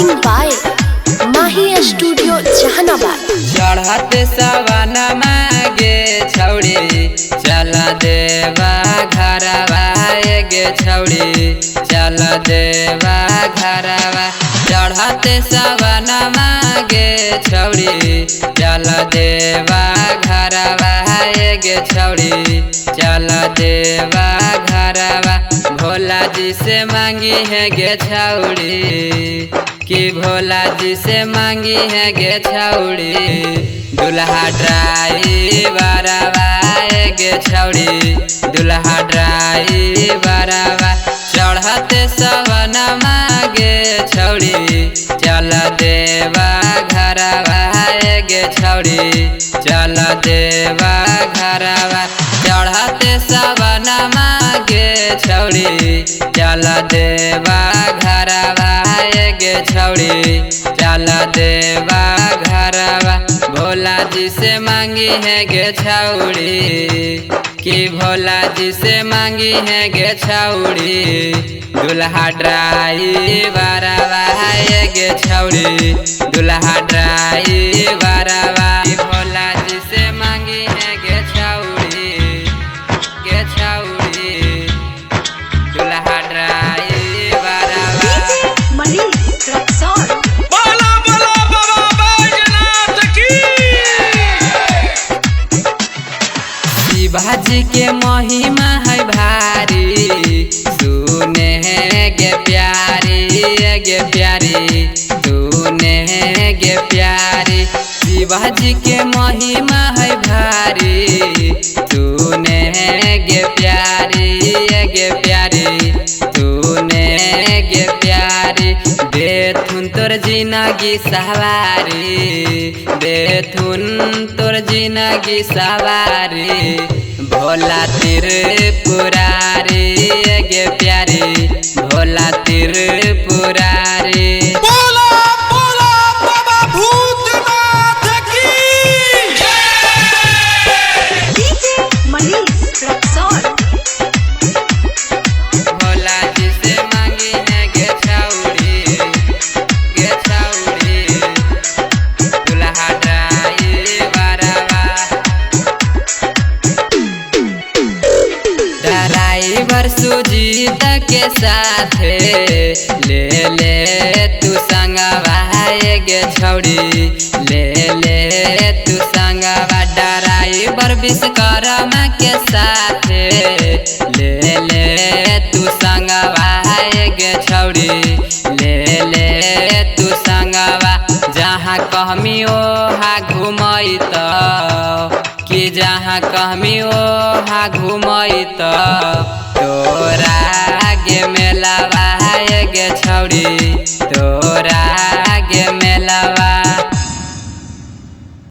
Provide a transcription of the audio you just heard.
Recording by माही studio Jehanabad. चढ़त सवना मागे छौड़ी चल देवा घरवा गे छौड़ी चल देवा घरवा। चढ़त सवना मागे छौड़ी चल देवा घरवा गे छौड़ी चल देवा घरवा। भोला जी से मांगी है गे छौड़ी कि भोला जी से मांगी है गे छौड़ी दुल्हा ड्राइवरवा गे छौड़ी दुल्हा ड्राइवरवा। चढ़त सवना मागे छौड़ी चल देवा घरवा गे छौड़ी चल देवा घरवा। चढ़त सवना मागे छौड़ी चल देवा घरवा गे छौड़ी चल देवा घरवा। भोला जी से मांगी है गे छौड़ी कि भोला जी से मांगी है गे छौड़ी दुल्हा ड्राइवरवा गे छौड़ी दुल्हा ड्राइवरवा। भोला जी से मांगी है गे छौड़ी दुल्हा ड्राइवरवा। शिवाजी के महिमा है भारी सुने गे प्यारी सुने गे प्यारी। शिवाजी के महिमा है भारी सुने गे प्यारी सुने गे प्यारी। देथुन तोर जिंदगी सवारी देथुन तोर जिंदगी सवारी। भोला त्रिपुरारी गे प्यारी भोला त्रिपुरारी। भोला जी से मांगी है गे छौड़ी दुल्हा ड्राइवरवा। ड्राइवर सुजीत के साथ ले तू संगवा गे छौड़ी ले तू संगवा। ड्राइवर विश्वकर्मा के साथ ले तू संगवा गे छौड़ी ले तू संगवा। जहाँ कहमी ओहा घुमैत कि जहाँ कहमी ओहा घुमैत तोरा गे मेलावा गे छौड़ी तोरा